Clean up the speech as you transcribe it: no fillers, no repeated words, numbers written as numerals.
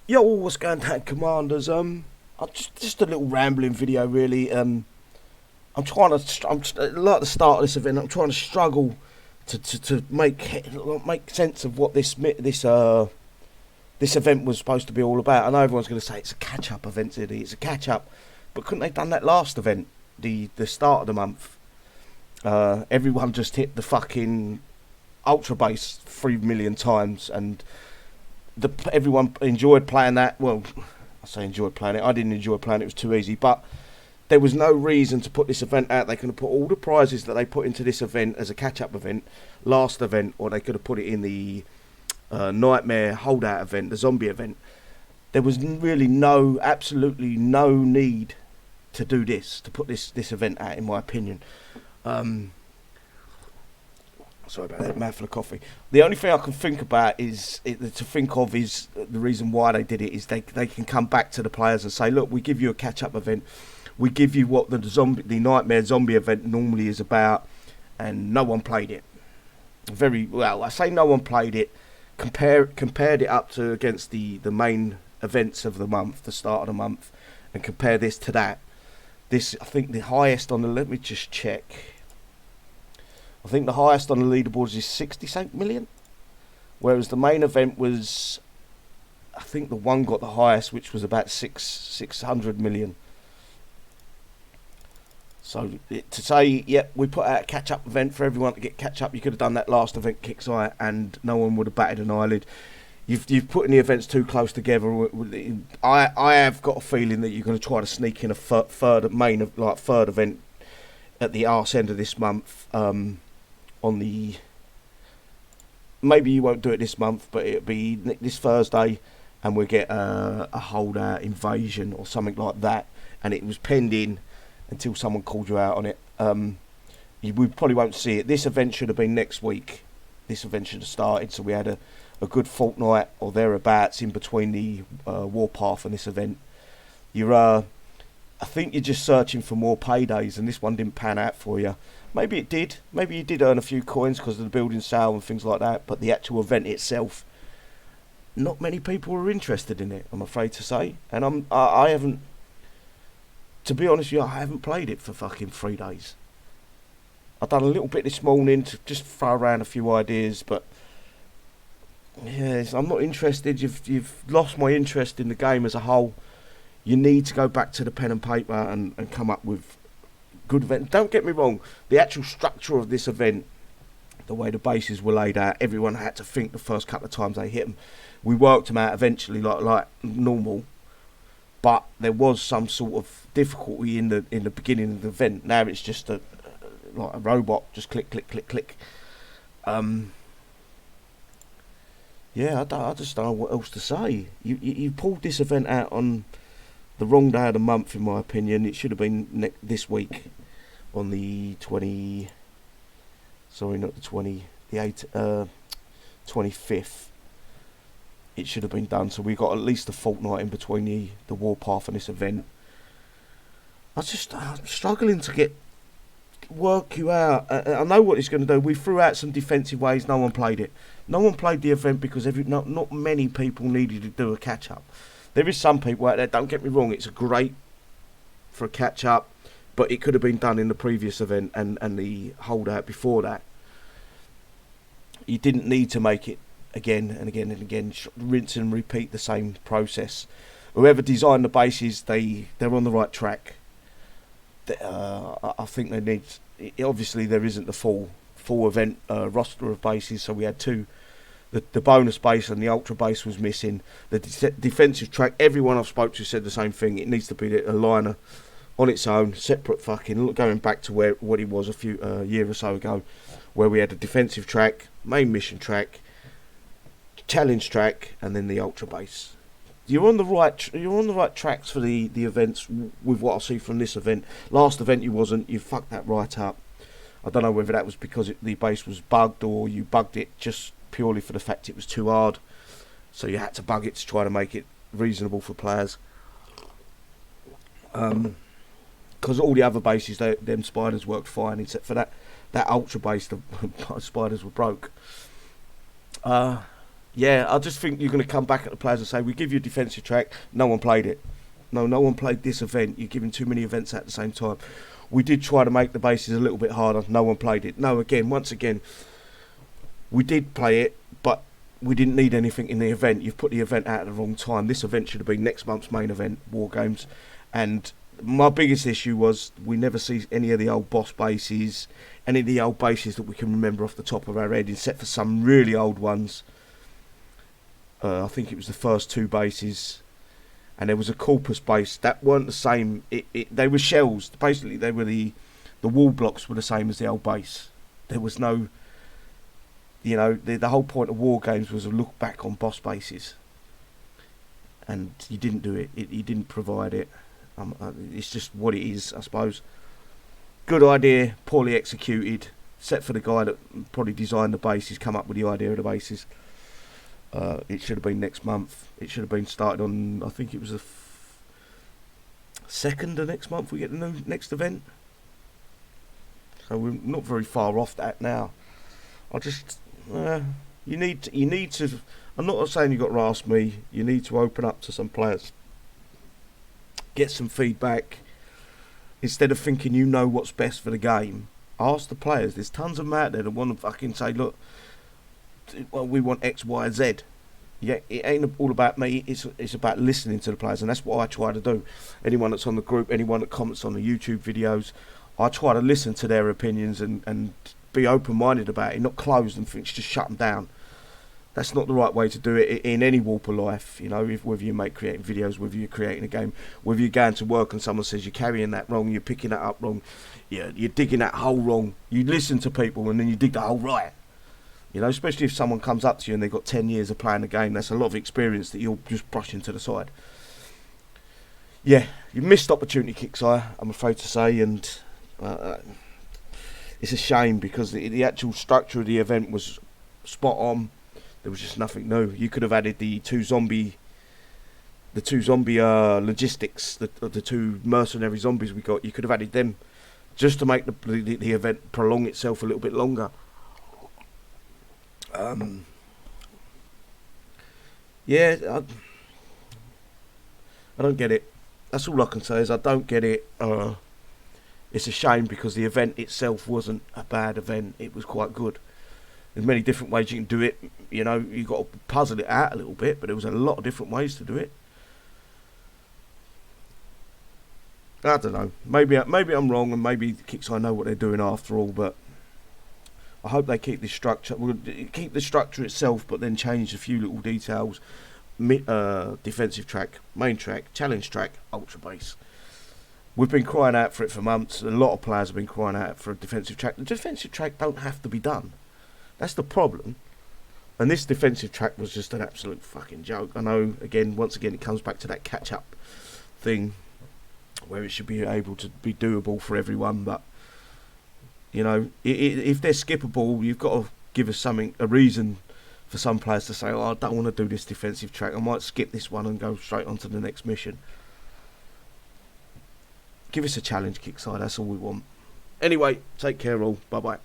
Yo, what's going down, Commanders? Just a little rambling video, really. I'm trying to, like the start of this event. I'm trying to struggle to make sense of what this event was supposed to be all about. I know everyone's going to say it's a catch up event, today. It's a catch up, but couldn't they have done that last event, the start of the month? Everyone just hit the fucking ultra base 3 million times, and everyone enjoyed playing that. Well, I say enjoyed playing it. I didn't enjoy playing it. It was too easy. But there was no reason to put this event out. They could have put all the prizes that they put into this event as a catch-up event, last event, or they could have put it in the Nightmare Holdout event, the zombie event. There was really absolutely no need to do this, to put this event out, in my opinion. Sorry about that, mouthful of coffee. The only thing I can think about is the reason why they did it is they can come back to the players and say, look, we give you a catch-up event, we give you what the Nightmare Zombie event normally is about, and no one played it. Very well, I say no one played it. Compared it up to against the main events of the month, the start of the month, and compare this to that. This, I think, the highest on the. Let me just check. I think the highest on the leaderboards is 60 million, whereas the main event was, I think the one got the highest, which was about 600 million. So to say, yep, we put out a catch-up event for everyone to get catch-up, you could have done that last event, Kicks Eye, and no one would have batted an eyelid. You've put in the events too close together. I have got a feeling that you're going to try to sneak in a third event at the arse end of this month. Maybe you won't do it this month, but it'll be this Thursday, and we'll get a holdout invasion or something like that. And it was pending until someone called you out on it. We probably won't see it. This event should have been next week. This event should have started, so we had a good fortnight or thereabouts in between the Warpath and this event. I think you're just searching for more paydays, and this one didn't pan out for you. Maybe it did. Maybe you did earn a few coins because of the building sale and things like that. But the actual event itself, not many people were interested in it, I'm afraid to say. And I haven't. To be honest with you, I haven't played it for fucking 3 days. I've done a little bit this morning to just throw around a few ideas, but yes, I'm not interested. You've lost my interest in the game as a whole. You need to go back to the pen and paper and come up with good event. Don't get me wrong, the actual structure of this event, the way the bases were laid out, everyone had to think the first couple of times they hit them. We worked them out eventually like normal, but there was some sort of difficulty in the beginning of the event. Now it's just like a robot, just click, click, click, click. Yeah, I just don't know what else to say. You pulled this event out on the wrong day of the month, in my opinion. It should have been this week on the 20. Sorry, not the 20. The 25th. It should have been done. So we got at least a fortnight in between the Warpath and this event. I'm struggling to work you out. I know what it's going to do. We threw out some defensive ways. No one played it. No one played the event because not many people needed to do a catch up. There is some people out there, don't get me wrong, it's great for a catch-up, but it could have been done in the previous event and the holdout before that. You didn't need to make it again and again and again, rinse and repeat the same process. Whoever designed the bases, they're on the right track. I think they need... Obviously, there isn't the full event roster of bases, so we had two. The bonus base and the ultra base was missing. The defensive track, everyone I've spoke to said the same thing. It needs to be a liner on its own, separate fucking, going back to what it was a year or so ago, where we had a defensive track, main mission track, challenge track, and then the ultra base. You're on the right tracks for the events with what I see from this event. Last event you wasn't. You fucked that right up. I don't know whether that was because the base was bugged or you bugged it just purely for the fact it was too hard, so you had to bug it to try to make it reasonable for players. Because all the other bases, them spiders worked fine, except for that ultra base, the spiders were broke. Yeah, I just think you're going to come back at the players and say, we give you a defensive track, no one played it. No one played this event. You're giving too many events at the same time. We did try to make the bases a little bit harder. No one played it. No, once again, we did play it, but we didn't need anything in the event. You've put the event out at the wrong time. This event should have been next month's main event, War Games. And my biggest issue was we never see any of the old boss bases, any of the old bases that we can remember off the top of our head, except for some really old ones. I think it was the first two bases, and there was a corpus base that weren't the same. They were shells. Basically, they were the wall blocks were the same as the old base. There was no, the whole point of War Games was a look back on boss bases, and you didn't do it. You didn't provide it. It's just what it is, I suppose. Good idea, poorly executed. Except for the guy that probably designed the bases, come up with the idea of the bases. It should have been next month. It should have been started on, I think it was the 2nd of next month we get the next event. So we're not very far off that now. You need to, I'm not saying you've got to ask me, you need to open up to some players. Get some feedback. Instead of thinking you know what's best for the game, ask the players. There's tons of them out there that want to fucking say, look, well, we want X, Y, Z. Yeah, it ain't all about me. It's about listening to the players, and that's what I try to do. Anyone that's on the group, anyone that comments on the YouTube videos, I try to listen to their opinions and be open-minded about it, not closed and think just shut them down. That's not the right way to do it in any walk of life. Whether you make creating videos, whether you're creating a game, whether you're going to work and someone says you're carrying that wrong, you're picking that up wrong, you're digging that hole wrong. You listen to people and then you dig the hole right. Especially if someone comes up to you and they've got 10 years of playing the game, that's a lot of experience that you'll just brush into the side. Yeah, you missed opportunity, Kicksire, I'm afraid to say, and it's a shame because the actual structure of the event was spot on. There was just nothing new. You could have added the two zombie logistics, the two mercenary zombies we got. You could have added them just to make the event prolong itself a little bit longer. I don't get it. That's all I can say is I don't get it. It's a shame because the event itself wasn't a bad event. It was quite good. There's many different ways you can do it. You've got to puzzle it out a little bit, but there was a lot of different ways to do it. I don't know. Maybe I'm wrong, and maybe Kickstarter know what they're doing after all, but I hope they keep this structure. Well, keep the structure itself, but then change a few little details. Defensive track, main track, challenge track, ultra base. We've been crying out for it for months. A lot of players have been crying out for a defensive track. The defensive track don't have to be done. That's the problem. And this defensive track was just an absolute fucking joke. I know, once again, it comes back to that catch-up thing where it should be able to be doable for everyone, but if they're skippable, you've got to give us a reason for some players to say, oh, I don't want to do this defensive track, I might skip this one and go straight on to the next mission. Give us a challenge, Kickside, that's all we want. Anyway, take care all, bye bye.